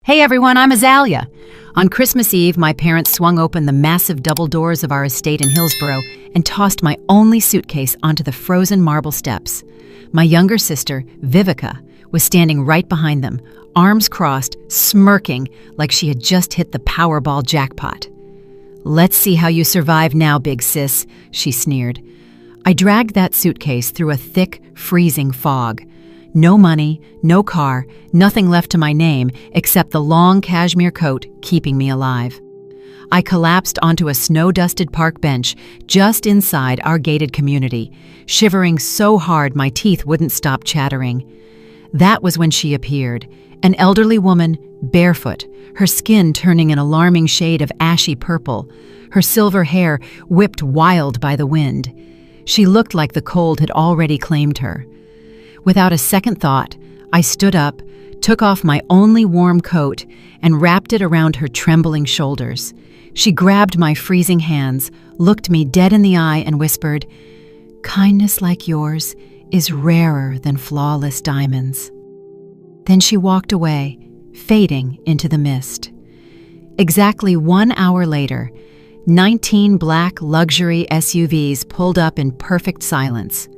Hey everyone, I'm Azalea. On Christmas Eve, my parents swung open the massive double doors of our estate in Hillsborough and tossed my only suitcase onto the frozen marble steps. My younger sister, Vivica, was standing right behind them, arms crossed, smirking like she had just hit the Powerball jackpot. "Let's see how you survive now, big sis," she sneered. I dragged that suitcase through a thick, freezing fog. No money, no car, nothing left to my name except the long cashmere coat keeping me alive. I collapsed onto a snow-dusted park bench just inside our gated community, shivering so hard my teeth wouldn't stop chattering. That was when she appeared, an elderly woman, barefoot, her skin turning an alarming shade of ashy purple, her silver hair whipped wild by the wind. She looked like the cold had already claimed her. Without a second thought, I stood up, took off my only warm coat, and wrapped it around her trembling shoulders. She grabbed my freezing hands, looked me dead in the eye, and whispered, "Kindness like yours is rarer than flawless diamonds." Then she walked away, fading into the mist. Exactly 1 hour later, 19 black luxury SUVs pulled up in perfect silence,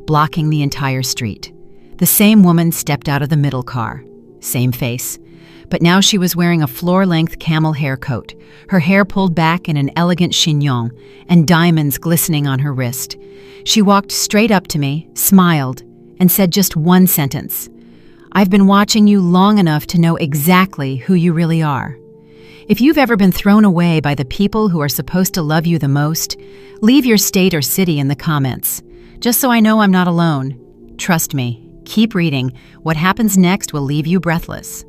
blocking the entire street. The same woman stepped out of the middle car. Same face. But now she was wearing a floor-length camel hair coat, her hair pulled back in an elegant chignon, and diamonds glistening on her wrist. She walked straight up to me, smiled, and said just one sentence. "I've been watching you long enough to know exactly who you really are. If you've ever been thrown away by the people who are supposed to love you the most, leave your state or city in the comments, just so I know I'm not alone. Trust me. Keep reading. What happens next will leave you breathless."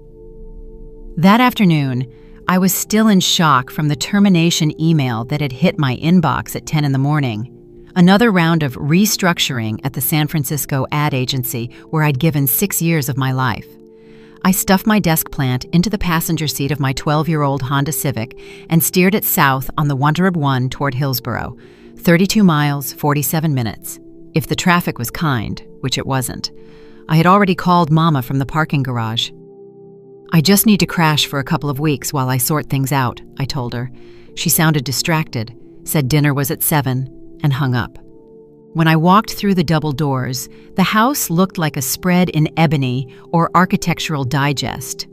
That afternoon, I was still in shock from the termination email that had hit my inbox at 10 in the morning. Another round of restructuring at the San Francisco ad agency where I'd given 6 years of my life. I stuffed my desk plant into the passenger seat of my 12-year-old Honda Civic and steered it south on the Wanderab 1 toward Hillsborough, 32 miles, 47 minutes. If the traffic was kind, which it wasn't. I had already called Mama from the parking garage. "I just need to crash for a couple of weeks while I sort things out," I told her. She sounded distracted, said dinner was at 7, and hung up. When I walked through the double doors, the house looked like a spread in Ebony or Architectural Digest.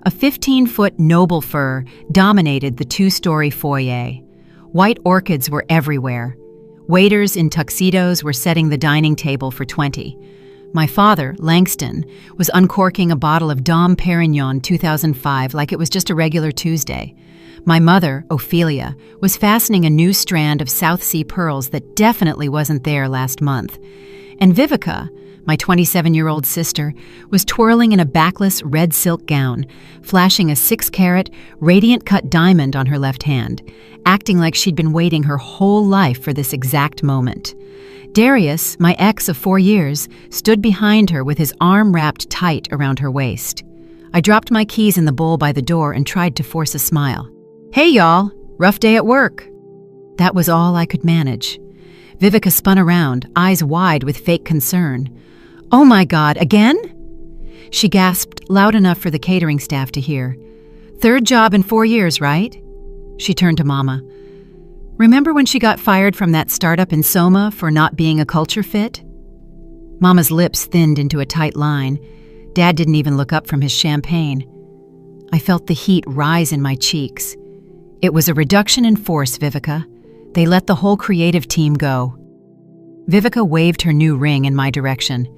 A 15-foot noble fir dominated the 2-story foyer. White orchids were everywhere. Waiters in tuxedos were setting the dining table for 20. My father, Langston, was uncorking a bottle of Dom Perignon 2005 like it was just a regular Tuesday. My mother, Ophelia, was fastening a new strand of South Sea pearls that definitely wasn't there last month. And Vivica, my 27-year-old sister, was twirling in a backless red silk gown, flashing a 6-carat, radiant-cut diamond on her left hand, acting like she'd been waiting her whole life for this exact moment. Darius, my ex of 4 years, stood behind her with his arm wrapped tight around her waist. I dropped my keys in the bowl by the door and tried to force a smile. "Hey, y'all. Rough day at work." That was all I could manage. Vivica spun around, eyes wide with fake concern. "Oh my God, again?" She gasped loud enough for the catering staff to hear. "Third job in 4 years, right?" She turned to Mama. "Remember when she got fired from that startup in Soma for not being a culture fit?" Mama's lips thinned into a tight line. Dad didn't even look up from his champagne. I felt the heat rise in my cheeks. "It was a reduction in force, Vivica. They let the whole creative team go." Vivica waved her new ring in my direction.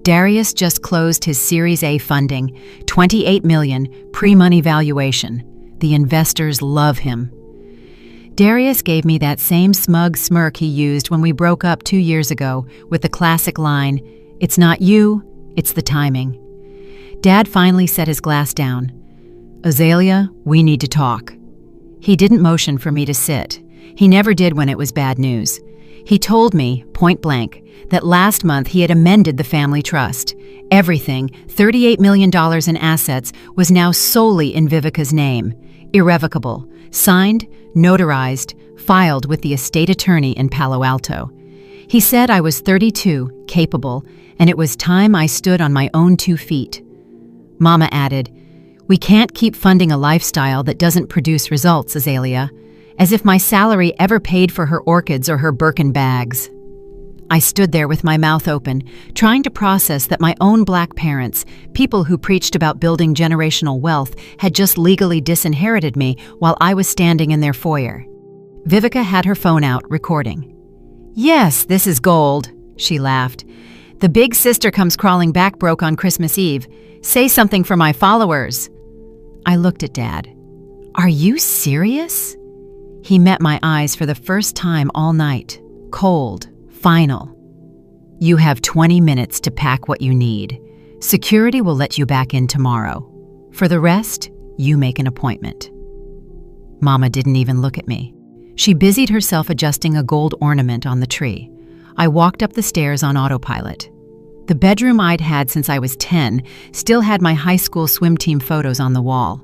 "Darius just closed his Series A funding, $28 million, pre-money valuation. The investors love him." Darius gave me that same smug smirk he used when we broke up 2 years ago with the classic line, "It's not you, it's the timing." Dad finally set his glass down. "Azalea, we need to talk." He didn't motion for me to sit. He never did when it was bad news. He told me, point blank, that last month he had amended the family trust. Everything, $38 million in assets, was now solely in Vivica's name. Irrevocable. Signed, notarized, filed with the estate attorney in Palo Alto. He said I was 32, capable, and it was time I stood on my own 2 feet. Mama added, We can't keep funding a lifestyle that doesn't produce results, Azalea. As if my salary ever paid for her orchids or her Birkin bags. I stood there with my mouth open, trying to process that my own black parents, people who preached about building generational wealth, had just legally disinherited me while I was standing in their foyer. Vivica had her phone out, recording. "Yes, this is gold," she laughed. "The big sister comes crawling back broke on Christmas Eve. Say something for my followers." I looked at Dad. "Are you serious?" He met my eyes for the first time all night. Cold. Final. "You have 20 minutes to pack what you need. Security will let you back in tomorrow. For the rest, you make an appointment." Mama didn't even look at me. She busied herself adjusting a gold ornament on the tree. I walked up the stairs on autopilot. The bedroom I'd had since I was 10 still had my high school swim team photos on the wall.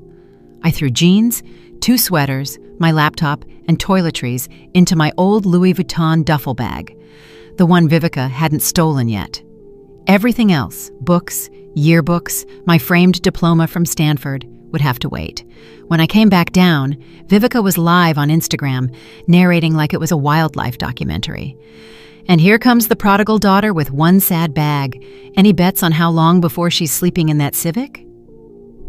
I threw jeans, 2 sweaters, my laptop, and toiletries into my old Louis Vuitton duffel bag, the one Vivica hadn't stolen yet. Everything else, books, yearbooks, my framed diploma from Stanford, would have to wait. When I came back down, Vivica was live on Instagram, narrating like it was a wildlife documentary. "And here comes the prodigal daughter with one sad bag. Any bets on how long before she's sleeping in that Civic?"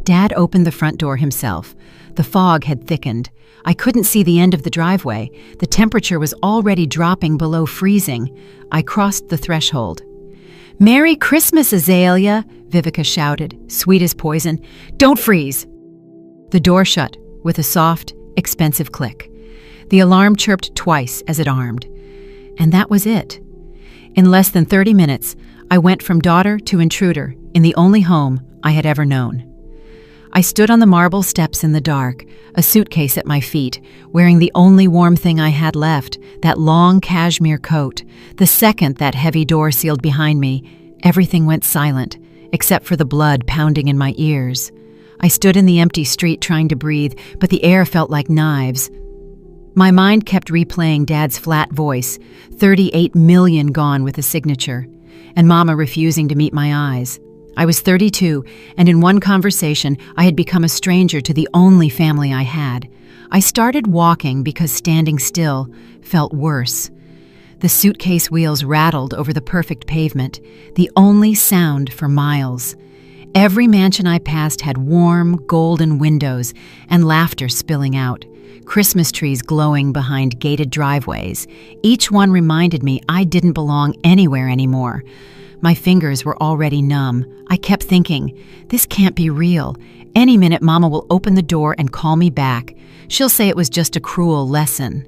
Dad opened the front door himself. The fog had thickened. I couldn't see the end of the driveway. The temperature was already dropping below freezing. I crossed the threshold. "Merry Christmas, Azalea!" Vivica shouted, sweet as poison. "Don't freeze!" The door shut with a soft, expensive click. The alarm chirped twice as it armed. And that was it. In less than 30 minutes, I went from daughter to intruder in the only home I had ever known. I stood on the marble steps in the dark, a suitcase at my feet, wearing the only warm thing I had left, that long cashmere coat. The second that heavy door sealed behind me, everything went silent, except for the blood pounding in my ears. I stood in the empty street trying to breathe, but the air felt like knives. My mind kept replaying Dad's flat voice, 38 million gone with a signature, and Mama refusing to meet my eyes. I was 32, and in one conversation, I had become a stranger to the only family I had. I started walking because standing still felt worse. The suitcase wheels rattled over the perfect pavement, the only sound for miles. Every mansion I passed had warm, golden windows and laughter spilling out, Christmas trees glowing behind gated driveways. Each one reminded me I didn't belong anywhere anymore. My fingers were already numb. I kept thinking, this can't be real. Any minute Mama will open the door and call me back. She'll say it was just a cruel lesson.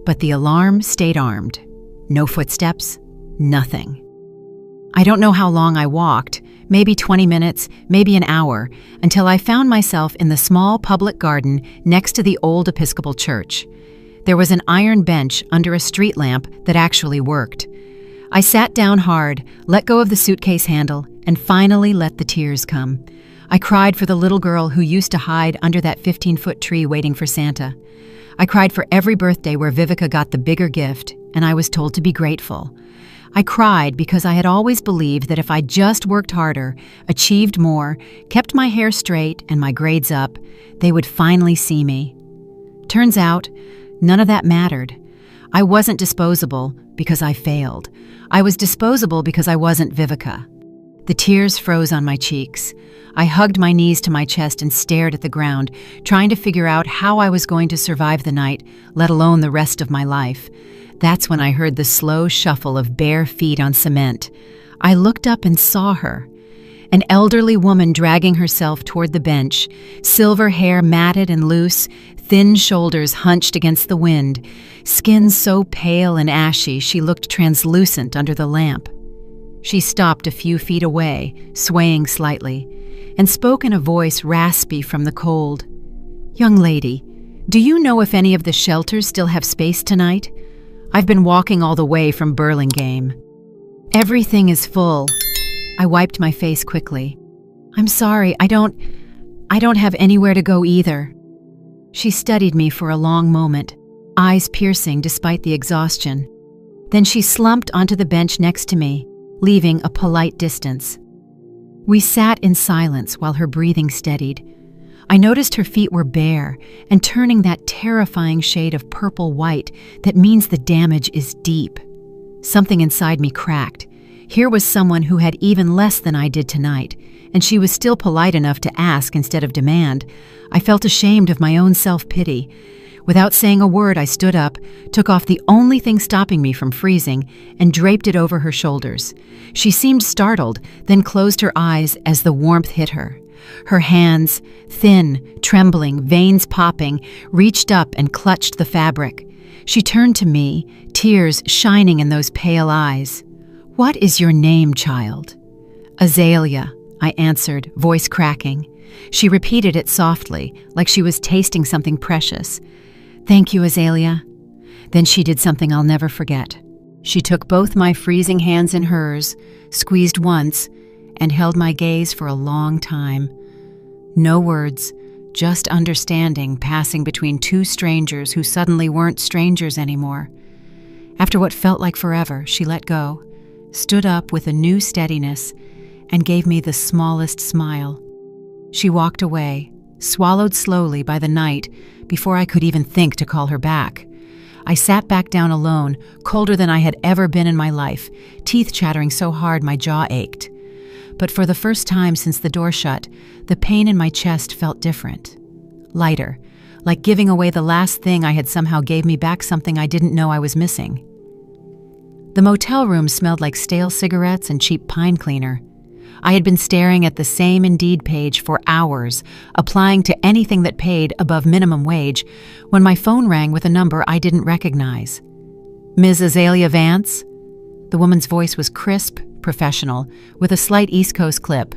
But the alarm stayed armed. No footsteps, nothing. I don't know how long I walked, maybe 20 minutes, maybe an hour, until I found myself in the small public garden next to the old Episcopal church. There was an iron bench under a street lamp that actually worked. I sat down hard, let go of the suitcase handle, and finally let the tears come. I cried for the little girl who used to hide under that 15-foot tree waiting for Santa. I cried for every birthday where Vivica got the bigger gift, and I was told to be grateful. I cried because I had always believed that if I just worked harder, achieved more, kept my hair straight and my grades up, they would finally see me. Turns out, none of that mattered. I wasn't disposable because I failed. I was disposable because I wasn't Vivica. The tears froze on my cheeks. I hugged my knees to my chest and stared at the ground, trying to figure out how I was going to survive the night, let alone the rest of my life. That's when I heard the slow shuffle of bare feet on cement. I looked up and saw her. An elderly woman dragging herself toward the bench, silver hair matted and loose, thin shoulders hunched against the wind, skin so pale and ashy she looked translucent under the lamp. She stopped a few feet away, swaying slightly, and spoke in a voice raspy from the cold. "Young lady, do you know if any of the shelters still have space tonight? I've been walking all the way from Burlingame. Everything is full." I wiped my face quickly. "I'm sorry, I don't have anywhere to go either." She studied me for a long moment, eyes piercing despite the exhaustion. Then she slumped onto the bench next to me, leaving a polite distance. We sat in silence while her breathing steadied. I noticed her feet were bare and turning that terrifying shade of purple-white that means the damage is deep. Something inside me cracked. Here was someone who had even less than I did tonight, and she was still polite enough to ask instead of demand. I felt ashamed of my own self-pity. Without saying a word, I stood up, took off the only thing stopping me from freezing, and draped it over her shoulders. She seemed startled, then closed her eyes as the warmth hit her. Her hands, thin, trembling, veins popping, reached up and clutched the fabric. She turned to me, tears shining in those pale eyes. "What is your name, child?" "Azalea," I answered, voice cracking. She repeated it softly, like she was tasting something precious. "Thank you, Azalea." Then she did something I'll never forget. She took both my freezing hands in hers, squeezed once, and held my gaze for a long time. No words, just understanding passing between two strangers who suddenly weren't strangers anymore. After what felt like forever, she let go, stood up with a new steadiness, and gave me the smallest smile. She walked away, swallowed slowly by the night before I could even think to call her back. I sat back down alone, colder than I had ever been in my life, teeth chattering so hard my jaw ached. But for the first time since the door shut, the pain in my chest felt different. Lighter, like giving away the last thing I had somehow gave me back something I didn't know I was missing. The motel room smelled like stale cigarettes and cheap pine cleaner. I had been staring at the same Indeed page for hours, applying to anything that paid above minimum wage, when my phone rang with a number I didn't recognize. "Ms. Azalea Vance?" The woman's voice was crisp, professional, with a slight East Coast clip.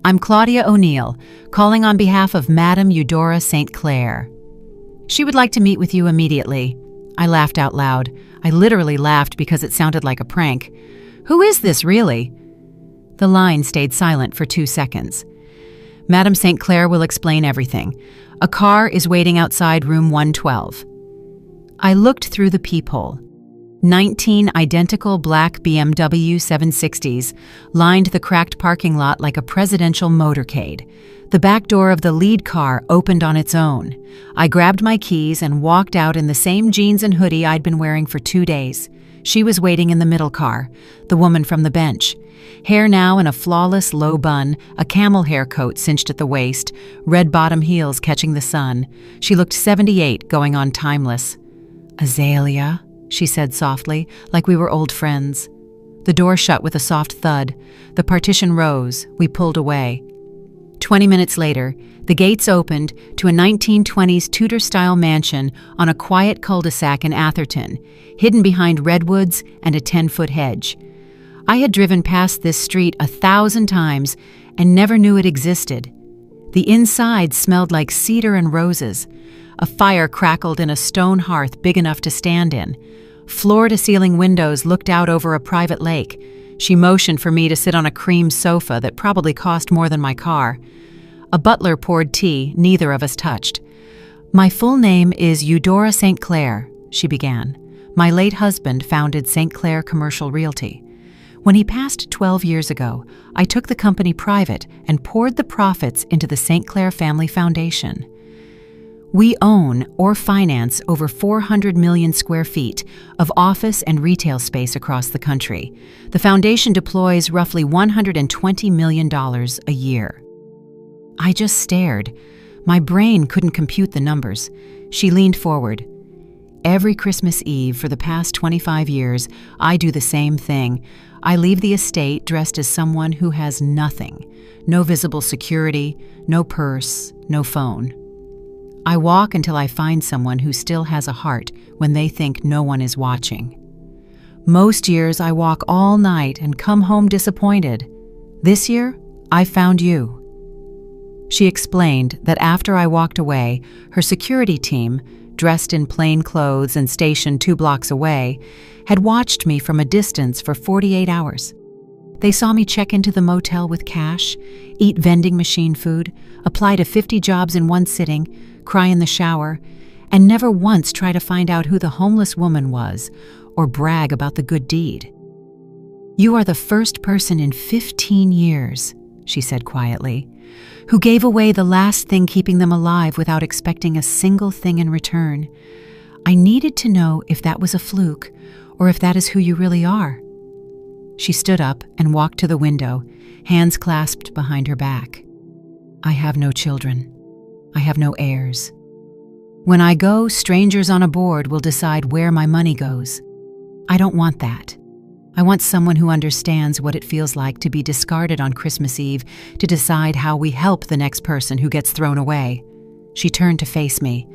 "I'm Claudia O'Neill, calling on behalf of Madame Eudora St. Clair. She would like to meet with you immediately." I laughed out loud. I literally laughed because it sounded like a prank. "Who is this, really?" The line stayed silent for 2 seconds. "Madame St. Clair will explain everything. A car is waiting outside room 112. I looked through the peephole. 19 identical black BMW 760s lined the cracked parking lot like a presidential motorcade. The back door of the lead car opened on its own. I grabbed my keys and walked out in the same jeans and hoodie I'd been wearing for 2 days. She was waiting in the middle car, the woman from the bench. Hair now in a flawless low bun, a camel hair coat cinched at the waist, red bottom heels catching the sun. She looked 78, going on timeless. "Azalea," she said softly, like we were old friends. The door shut with a soft thud. The partition rose. We pulled away. 20 minutes later, the gates opened to a 1920s Tudor-style mansion on a quiet cul-de-sac in Atherton, hidden behind redwoods and a 10-foot hedge. I had driven past this street 1,000 times and never knew it existed. The inside smelled like cedar and roses. A fire crackled in a stone hearth big enough to stand in. Floor-to-ceiling windows looked out over a private lake. She motioned for me to sit on a cream sofa that probably cost more than my car. A butler poured tea, neither of us touched. "My full name is Eudora St. Clair," she began. "My late husband founded St. Clair Commercial Realty. When he passed 12 years ago, I took the company private and poured the profits into the St. Clair Family Foundation. We own or finance over 400 million square feet of office and retail space across the country. The foundation deploys roughly $120 million a year." I just stared. My brain couldn't compute the numbers. She leaned forward. "Every Christmas Eve for the past 25 years, I do the same thing. I leave the estate dressed as someone who has nothing. No visible security, no purse, no phone. I walk until I find someone who still has a heart when they think no one is watching. Most years I walk all night and come home disappointed. This year, I found you." She explained that after I walked away, her security team, dressed in plain clothes and stationed 2 blocks away, had watched me from a distance for 48 hours. They saw me check into the motel with cash, eat vending machine food, apply to 50 jobs in one sitting, cry in the shower, and never once try to find out who the homeless woman was or brag about the good deed. "You are the first person in 15 years, she said quietly. who gave away the last thing keeping them alive without expecting a single thing in return. I needed to know if that was a fluke or if that is who you really are. She stood up and walked to the window, hands clasped behind her back. I have no children. I have no heirs. When I go, strangers on a board will decide where my money goes. I don't want that. I want someone who understands what it feels like to be discarded on Christmas Eve to decide how we help the next person who gets thrown away. She turned to face me.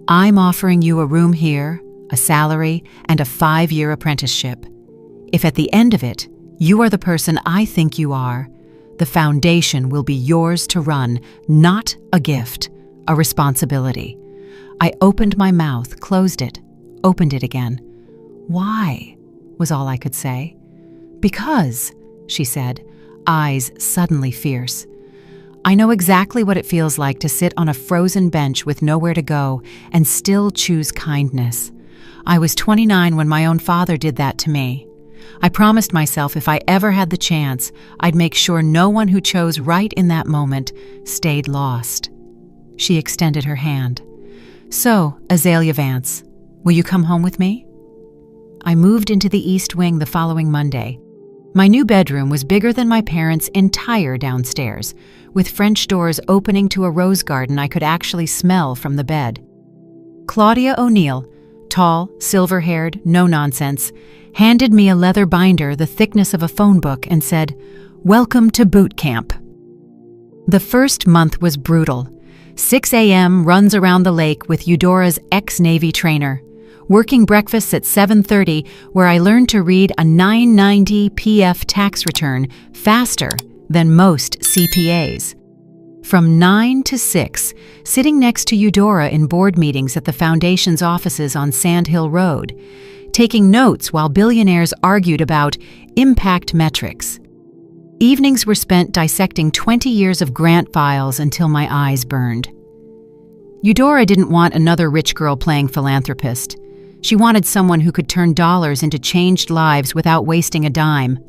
I'm offering you a room here, a salary, and a 5-year apprenticeship. If at the end of it, you are the person I think you are, the foundation will be yours to run, not a gift, a responsibility. I opened my mouth, closed it, opened it again. Why? Was all I could say. Because, she said, eyes suddenly fierce. I know exactly what it feels like to sit on a frozen bench with nowhere to go and still choose kindness. I was 29 when my own father did that to me. I promised myself if I ever had the chance, I'd make sure no one who chose right in that moment stayed lost. She extended her hand. So, Azalea Vance, will you come home with me? I moved into the East Wing the following Monday. My new bedroom was bigger than my parents' entire downstairs, with French doors opening to a rose garden I could actually smell from the bed. Claudia O'Neill, tall, silver-haired, no-nonsense, handed me a leather binder the thickness of a phone book and said, "Welcome to boot camp." The first month was brutal. 6 a.m. runs around the lake with Eudora's ex-Navy trainer. Working breakfasts at 7:30, where I learned to read a 990 PF tax return faster than most CPAs. From 9 to 6, sitting next to Eudora in board meetings at the Foundation's offices on Sand Hill Road, taking notes while billionaires argued about impact metrics. Evenings were spent dissecting 20 years of grant files until my eyes burned. Eudora didn't want another rich girl playing philanthropist. She wanted someone who could turn dollars into changed lives without wasting a dime.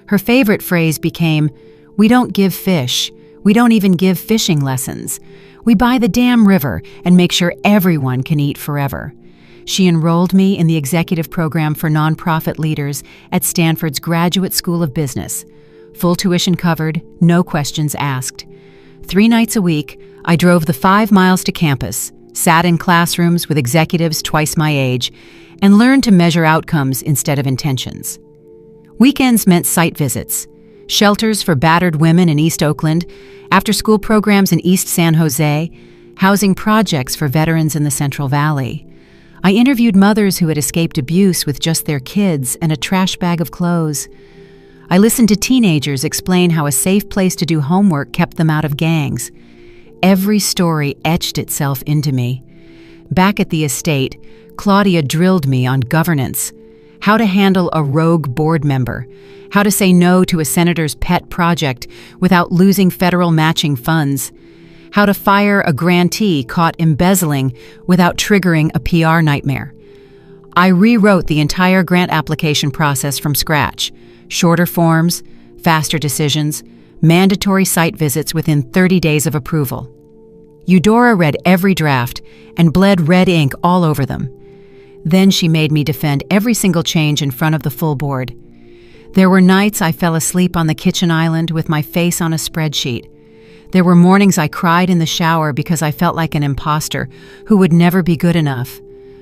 Her favorite phrase became, "We don't give fish. We don't even give fishing lessons. We buy the damn river and make sure everyone can eat forever." She enrolled me in the executive program for nonprofit leaders at Stanford's Graduate School of Business. Full tuition covered, no questions asked. 3 nights a week, I drove the 5 miles to campus, sat in classrooms with executives twice my age, and learned to measure outcomes instead of intentions. Weekends meant site visits, shelters for battered women in East Oakland, after-school programs in East San Jose, housing projects for veterans in the Central Valley. I interviewed mothers who had escaped abuse with just their kids and a trash bag of clothes. I listened to teenagers explain how a safe place to do homework kept them out of gangs. Every story etched itself into me. Back at the estate, Claudia drilled me on governance, how to handle a rogue board member, how to say no to a senator's pet project without losing federal matching funds, how to fire a grantee caught embezzling without triggering a PR nightmare. I rewrote the entire grant application process from scratch. Shorter forms, faster decisions, mandatory site visits within 30 days of approval. Eudora read every draft and bled red ink all over them. Then she made me defend every single change in front of the full board. There were nights I fell asleep on the kitchen island with my face on a spreadsheet. There were mornings I cried in the shower because I felt like an imposter who would never be good enough.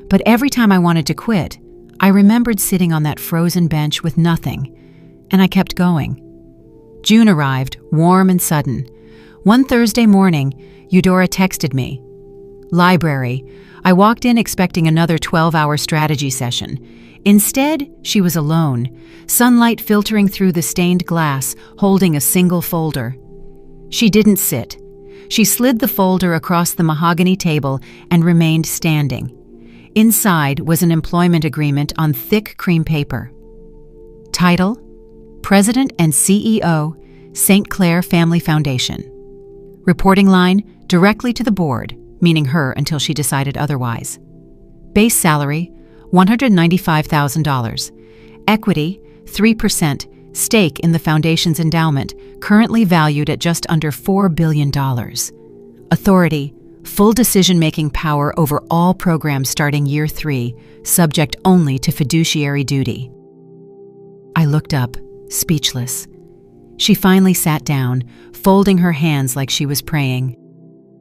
But every time I wanted to quit, I remembered sitting on that frozen bench with nothing, and I kept going. June arrived, warm and sudden. One Thursday morning, Eudora texted me. Library. I walked in expecting another 12-hour strategy session. Instead, she was alone, sunlight filtering through the stained glass, holding a single folder. She didn't sit. She slid the folder across the mahogany table and remained standing. Inside was an employment agreement on thick cream paper. Title: President and CEO, St. Clair Family Foundation. Reporting line: directly to the board, meaning her until she decided otherwise. Base salary: $195,000. Equity: 3%, stake in the foundation's endowment, currently valued at just under $4 billion. Authority, full decision-making power over all programs starting year 3, subject only to fiduciary duty. I looked up, speechless. She finally sat down, folding her hands like she was praying.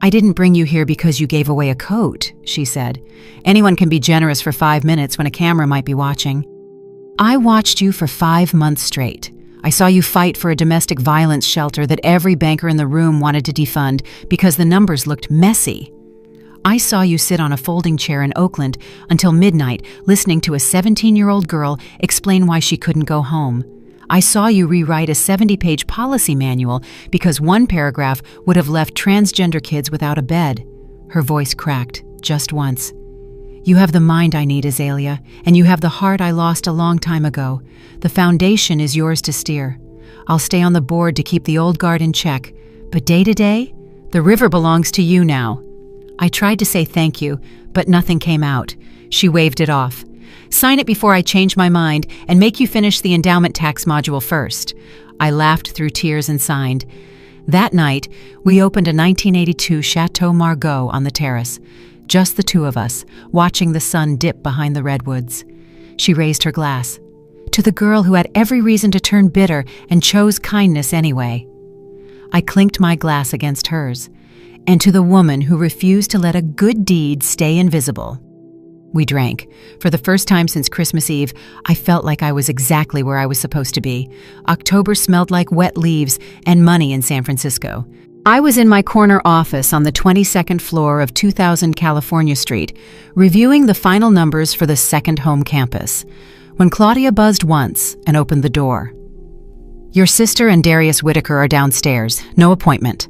"I didn't bring you here because you gave away a coat," she said. "Anyone can be generous for 5 minutes when a camera might be watching. I watched you for 5 months straight. I saw you fight for a domestic violence shelter that every banker in the room wanted to defund because the numbers looked messy. I saw you sit on a folding chair in Oakland until midnight listening to a 17-year-old girl explain why she couldn't go home. I saw you rewrite a 70-page policy manual because one paragraph would have left transgender kids without a bed." Her voice cracked, just once. "You have the mind I need, Azalea, and you have the heart I lost a long time ago. The foundation is yours to steer. I'll stay on the board to keep the old guard in check, but day to day, the river belongs to you now." I tried to say thank you, but nothing came out. She waved it off. "Sign it before I change my mind and make you finish the endowment tax module first." I laughed through tears and signed. That night, we opened a 1982 Chateau Margaux on the terrace. Just the two of us, watching the sun dip behind the redwoods. She raised her glass. "To the girl who had every reason to turn bitter and chose kindness anyway." I clinked my glass against hers. "And to the woman who refused to let a good deed stay invisible." We drank. For the first time since Christmas Eve, I felt like I was exactly where I was supposed to be. October smelled like wet leaves and money in San Francisco. I was in my corner office on the 22nd floor of 2000 California Street, reviewing the final numbers for the second home campus, when Claudia buzzed once and opened the door. "Your sister and Darius Whitaker are downstairs. No appointment."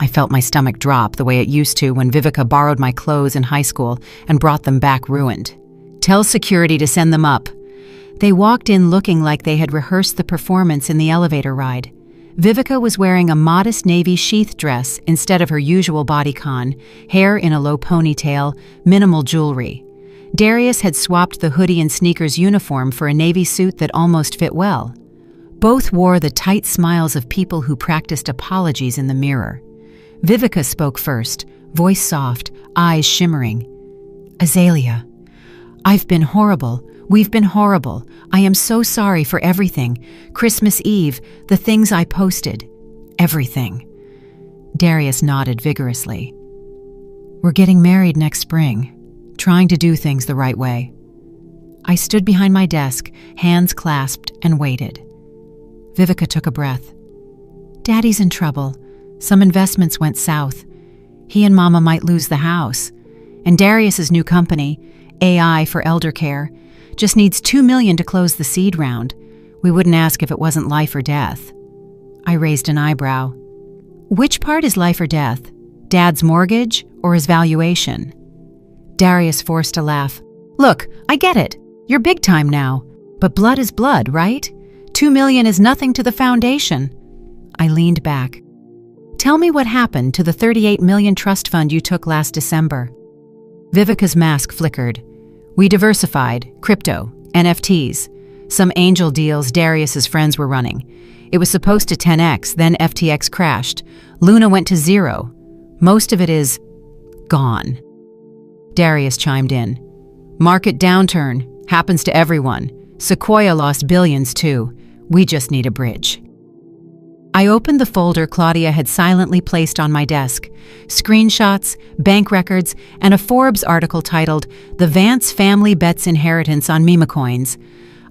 I felt my stomach drop the way it used to when Vivica borrowed my clothes in high school and brought them back ruined. "Tell security to send them up." They walked in looking like they had rehearsed the performance in the elevator ride. Vivica was wearing a modest navy sheath dress instead of her usual bodycon, hair in a low ponytail, minimal jewelry. Darius had swapped the hoodie and sneakers uniform for a navy suit that almost fit well. Both wore the tight smiles of people who practiced apologies in the mirror. Vivica spoke first, voice soft, eyes shimmering. "Azalea, I've been horrible. We've been horrible. I am so sorry for everything. Christmas Eve, the things I posted. Everything." Darius nodded vigorously. "We're getting married next spring, trying to do things the right way." I stood behind my desk, hands clasped, and waited. Vivica took a breath. "Daddy's in trouble. Some investments went south. He and Mama might lose the house. And Darius's new company, AI for Elder Care, just needs $2 million to close the seed round. We wouldn't ask if it wasn't life or death." I raised an eyebrow. "Which part is life or death? Dad's mortgage or his valuation?" Darius forced a laugh. "Look, I get it. You're big time now. But blood is blood, right? $2 million is nothing to the foundation." I leaned back. "Tell me what happened to the $38 million trust fund you took last December." Vivica's mask flickered. "We diversified, crypto, NFTs, some angel deals Darius's friends were running. It was supposed to 10x, then FTX crashed. Luna went to zero. Most of it is gone." Darius chimed in. "Market downturn. Happens to everyone. Sequoia lost billions too. We just need a bridge." I opened the folder Claudia had silently placed on my desk. Screenshots, bank records, and a Forbes article titled, "The Vance Family Bets Inheritance on Meme Coins."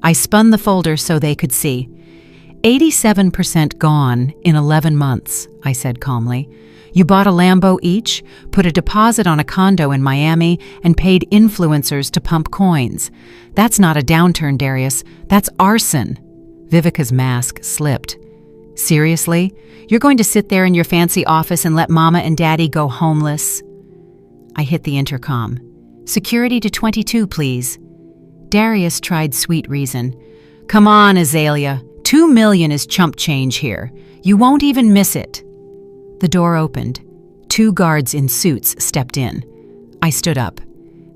I spun the folder so they could see. 87% gone in 11 months, I said calmly. "You bought a Lambo each, put a deposit on a condo in Miami, and paid influencers to pump coins. That's not a downturn, Darius. That's arson." Vivica's mask slipped. "Seriously? You're going to sit there in your fancy office and let Mama and Daddy go homeless?" I hit the intercom. "Security to 22, please." Darius tried sweet reason. "Come on, Azalea. $2 million is chump change here. You won't even miss it." The door opened. 2 guards in suits stepped in. I stood up.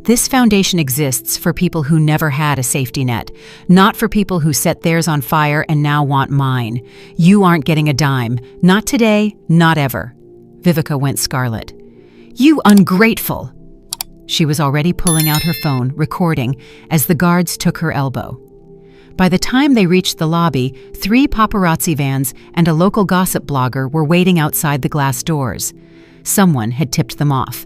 This foundation exists for people who never had a safety net, not for people who set theirs on fire and now want mine. You aren't getting a dime. Not today, not ever. Vivica went scarlet. You ungrateful! She was already pulling out her phone, recording, as the guards took her elbow. By the time they reached the lobby, 3 paparazzi vans and a local gossip blogger were waiting outside the glass doors. Someone had tipped them off.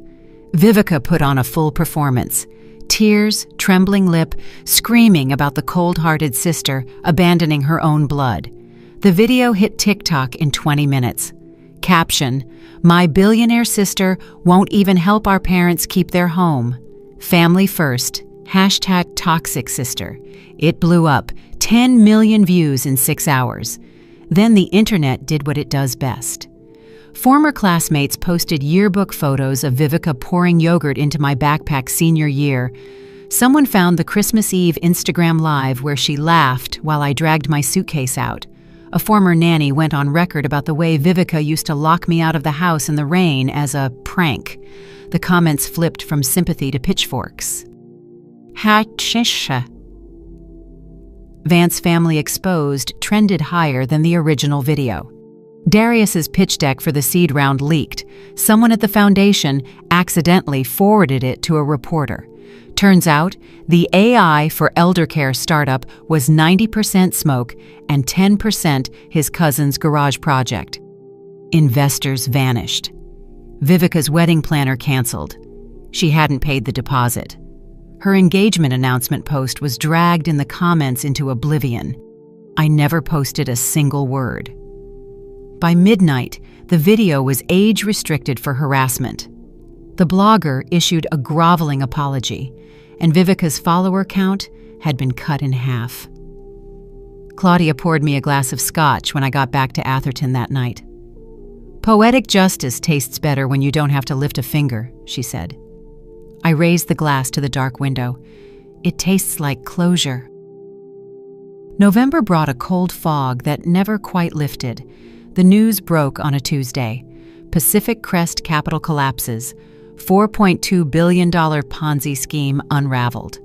Vivica put on a full performance. Tears, trembling lip, screaming about the cold-hearted sister abandoning her own blood. The video hit TikTok in 20 minutes. Caption, "My billionaire sister won't even help our parents keep their home. Family first. #toxic sister." It blew up. 10 million views in 6 hours. Then the internet did what it does best. Former classmates posted yearbook photos of Vivica pouring yogurt into my backpack senior year. Someone found the Christmas Eve Instagram Live where she laughed while I dragged my suitcase out. A former nanny went on record about the way Vivica used to lock me out of the house in the rain as a prank. The comments flipped from sympathy to pitchforks. Ha-chisha. Vance Family Exposed trended higher than the original video. Darius's pitch deck for the seed round leaked. Someone at the foundation accidentally forwarded it to a reporter. Turns out, the AI for elder care startup was 90% smoke and 10% his cousin's garage project. Investors vanished. Vivica's wedding planner canceled. She hadn't paid the deposit. Her engagement announcement post was dragged in the comments into oblivion. I never posted a single word. By midnight, the video was age-restricted for harassment. The blogger issued a groveling apology, and Vivica's follower count had been cut in half. Claudia poured me a glass of scotch when I got back to Atherton that night. "Poetic justice tastes better when you don't have to lift a finger," she said. I raised the glass to the dark window. "It tastes like closure." November brought a cold fog that never quite lifted. The news broke on a Tuesday. Pacific Crest Capital collapses. $4.2 billion Ponzi scheme unraveled.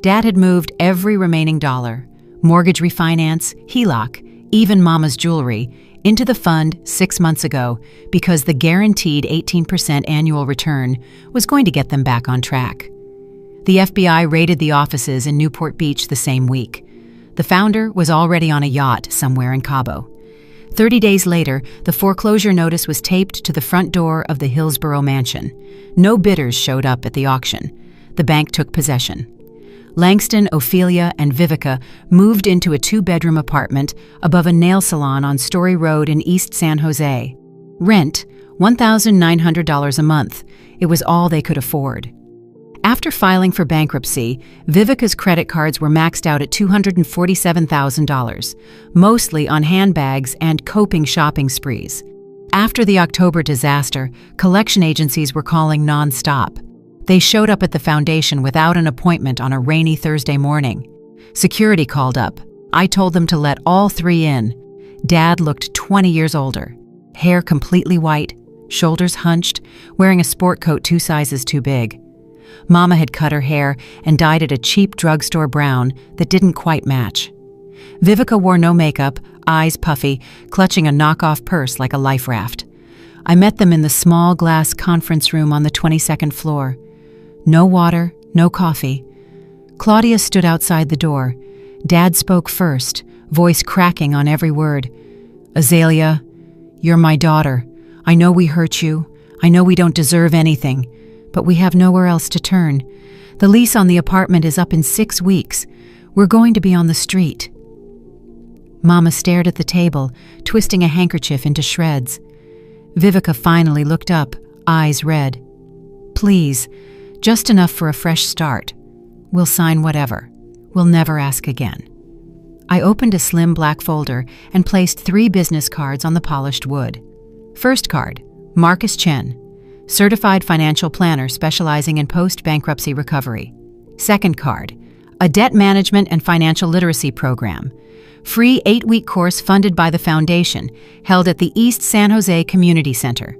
Dad had moved every remaining dollar, mortgage refinance, HELOC, even Mama's jewelry, into the fund 6 months ago because the guaranteed 18% annual return was going to get them back on track. The FBI raided the offices in Newport Beach the same week. The founder was already on a yacht somewhere in Cabo. 30 days later, the foreclosure notice was taped to the front door of the Hillsborough mansion. No bidders showed up at the auction. The bank took possession. Langston, Ophelia, and Vivica moved into a 2-bedroom apartment above a nail salon on Story Road in East San Jose. Rent, $1,900 a month. It was all they could afford. After filing for bankruptcy, Vivica's credit cards were maxed out at $247,000, mostly on handbags and coping shopping sprees. After the October disaster, collection agencies were calling nonstop. They showed up at the foundation without an appointment on a rainy Thursday morning. Security called up. I told them to let all 3 in. Dad looked 20 years older. Hair completely white, shoulders hunched, wearing a sport coat 2 sizes too big. Mama had cut her hair and dyed it a cheap drugstore brown that didn't quite match. Vivica wore no makeup, eyes puffy, clutching a knockoff purse like a life raft. I met them in the small glass conference room on the 22nd floor. No water, no coffee. Claudia stood outside the door. Dad spoke first, voice cracking on every word. "Azalea, you're my daughter. I know we hurt you. I know we don't deserve anything. But we have nowhere else to turn. The lease on the apartment is up in 6 weeks. We're going to be on the street." Mama stared at the table, twisting a handkerchief into shreds. Vivica finally looked up, eyes red. "Please, just enough for a fresh start. We'll sign whatever. We'll never ask again." I opened a slim black folder and placed 3 business cards on the polished wood. First card, Marcus Chen, Certified Financial Planner specializing in post-bankruptcy recovery. Second card, a debt management and financial literacy program. Free 8-week course funded by the foundation, held at the East San Jose Community Center.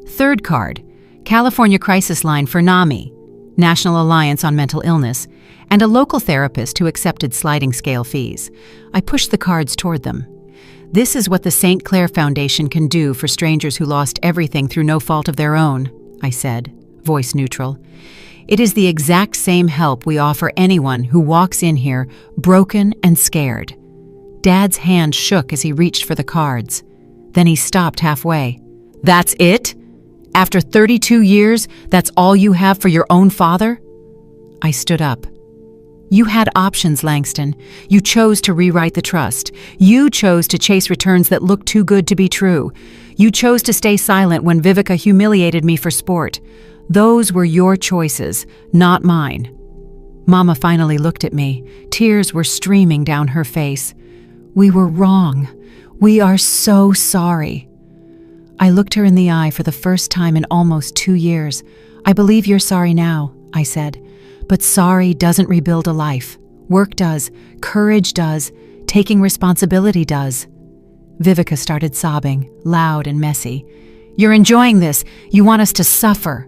Third card, California Crisis Line for NAMI. National Alliance on Mental Illness, and a local therapist who accepted sliding scale fees. I pushed the cards toward them. This is what the St. Clair Foundation can do for strangers who lost everything through no fault of their own, I said, voice neutral. It is the exact same help we offer anyone who walks in here broken and scared. Dad's hand shook as he reached for the cards. Then he stopped halfway. That's it? After 32 years, that's all you have for your own father? I stood up. You had options, Langston. You chose to rewrite the trust. You chose to chase returns that looked too good to be true. You chose to stay silent when Vivica humiliated me for sport. Those were your choices, not mine. Mama finally looked at me. Tears were streaming down her face. We were wrong. We are so sorry. I looked her in the eye for the first time in almost 2 years. I believe you're sorry now, I said. But sorry doesn't rebuild a life. Work does. Courage does. Taking responsibility does. Vivica started sobbing, loud and messy. You're enjoying this. You want us to suffer.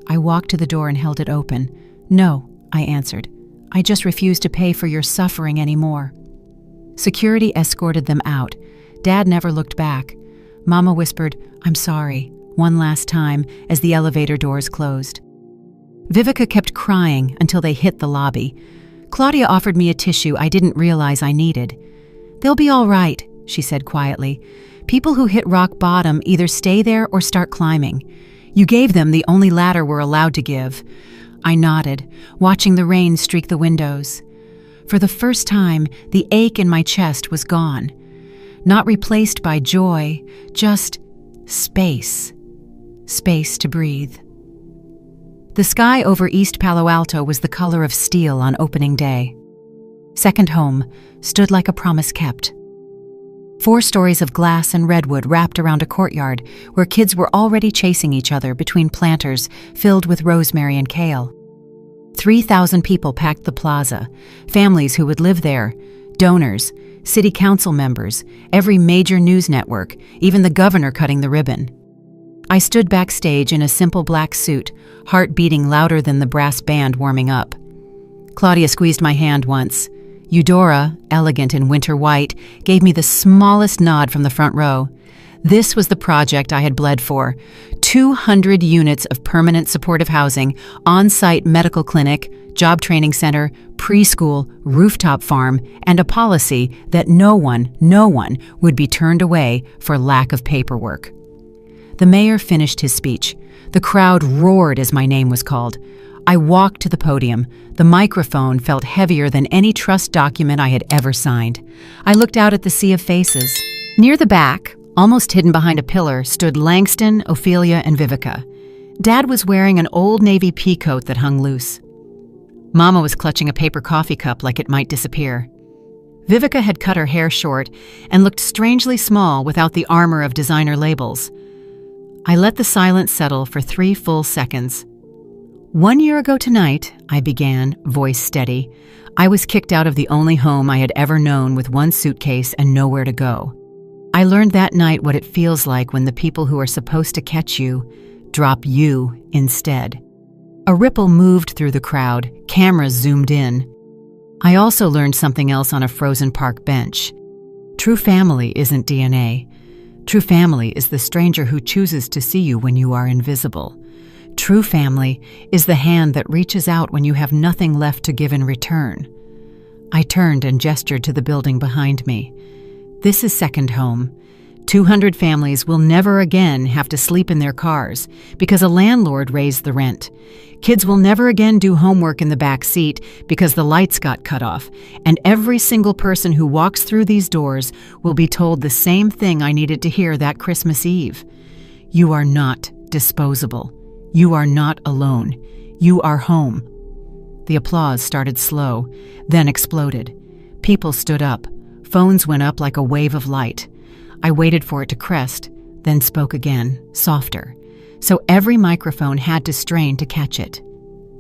I walked to the door and held it open. No, I answered. I just refuse to pay for your suffering anymore. Security escorted them out. Dad never looked back. Mama whispered, I'm sorry, one last time as the elevator doors closed. Vivica kept crying until they hit the lobby. Claudia offered me a tissue I didn't realize I needed. They'll be all right, she said quietly. People who hit rock bottom either stay there or start climbing. You gave them the only ladder we're allowed to give. I nodded, watching the rain streak the windows. For the first time, the ache in my chest was gone. Not replaced by joy, just space. Space to breathe. The sky over East Palo Alto was the color of steel on opening day. Second home stood like a promise kept. 4 stories of glass and redwood wrapped around a courtyard where kids were already chasing each other between planters filled with rosemary and kale. 3,000 people packed the plaza, families who would live there, donors, city council members, every major news network, even the governor cutting the ribbon. I stood backstage in a simple black suit, heart beating louder than the brass band warming up. Claudia squeezed my hand once. Eudora, elegant in winter white, gave me the smallest nod from the front row. This was the project I had bled for. 200 units of permanent supportive housing, on-site medical clinic, job training center, preschool, rooftop farm, and a policy that no one would be turned away for lack of paperwork. The mayor finished his speech. The crowd roared as my name was called. I walked to the podium. The microphone felt heavier than any trust document I had ever signed. I looked out at the sea of faces. Near the back, almost hidden behind a pillar, stood Langston, Ophelia, and Vivica. Dad was wearing an old navy pea coat that hung loose. Mama was clutching a paper coffee cup like it might disappear. Vivica had cut her hair short and looked strangely small without the armor of designer labels. I let the silence settle for 3 full seconds. 1 year ago tonight, I began, voice steady, I was kicked out of the only home I had ever known with 1 suitcase and nowhere to go. I learned that night what it feels like when the people who are supposed to catch you drop you instead. A ripple moved through the crowd, cameras zoomed in. I also learned something else on a frozen park bench. True family isn't DNA. True family is the stranger who chooses to see you when you are invisible. True family is the hand that reaches out when you have nothing left to give in return. I turned and gestured to the building behind me. This is second home. 200 families will never again have to sleep in their cars because a landlord raised the rent. Kids will never again do homework in the back seat because the lights got cut off. And every single person who walks through these doors will be told the same thing I needed to hear that Christmas Eve. You are not disposable. You are not alone. You are home. The applause started slow, then exploded. People stood up. Phones went up like a wave of light. I waited for it to crest, then spoke again, softer. So every microphone had to strain to catch it.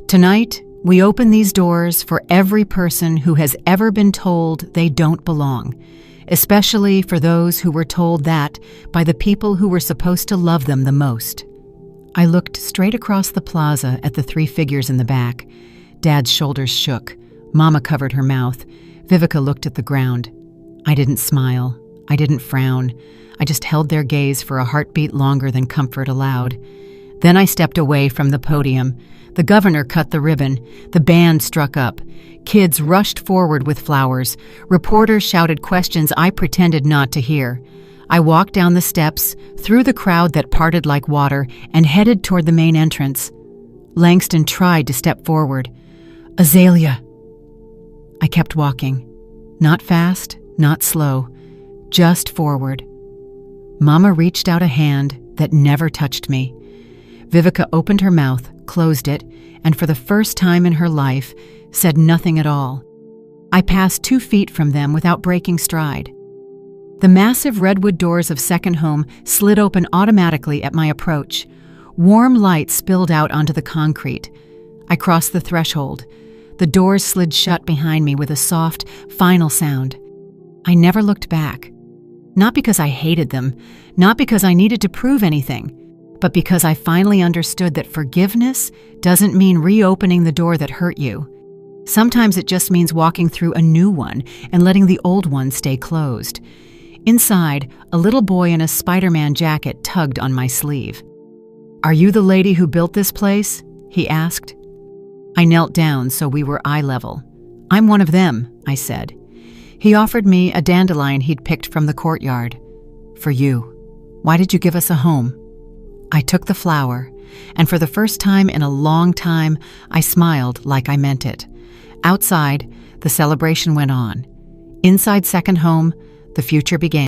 Tonight, we open these doors for every person who has ever been told they don't belong, especially for those who were told that by the people who were supposed to love them the most. I looked straight across the plaza at the three figures in the back. Dad's shoulders shook. Mama covered her mouth. Vivica looked at the ground. I didn't smile. I didn't frown. I just held their gaze for a heartbeat longer than comfort allowed. Then I stepped away from the podium. The governor cut the ribbon. The band struck up. Kids rushed forward with flowers. Reporters shouted questions I pretended not to hear. I walked down the steps, through the crowd that parted like water, and headed toward the main entrance. Langston tried to step forward. "Azalea." I kept walking. Not fast, not slow, just forward. Mama reached out a hand that never touched me. Vivica opened her mouth, closed it, and for the first time in her life, said nothing at all. I passed 2 feet from them without breaking stride. The massive redwood doors of Second Home slid open automatically at my approach. Warm light spilled out onto the concrete. I crossed the threshold. The doors slid shut behind me with a soft, final sound. I never looked back. Not because I hated them, not because I needed to prove anything, but because I finally understood that forgiveness doesn't mean reopening the door that hurt you. Sometimes it just means walking through a new one and letting the old one stay closed. Inside, a little boy in a Spider-Man jacket tugged on my sleeve. "Are you the lady who built this place?" he asked. I knelt down so we were eye level. "I'm one of them," I said. He offered me a dandelion he'd picked from the courtyard. "For you. Why did you give us a home?" I took the flower, and for the first time in a long time, I smiled like I meant it. Outside, the celebration went on. Inside Second Home, the future began.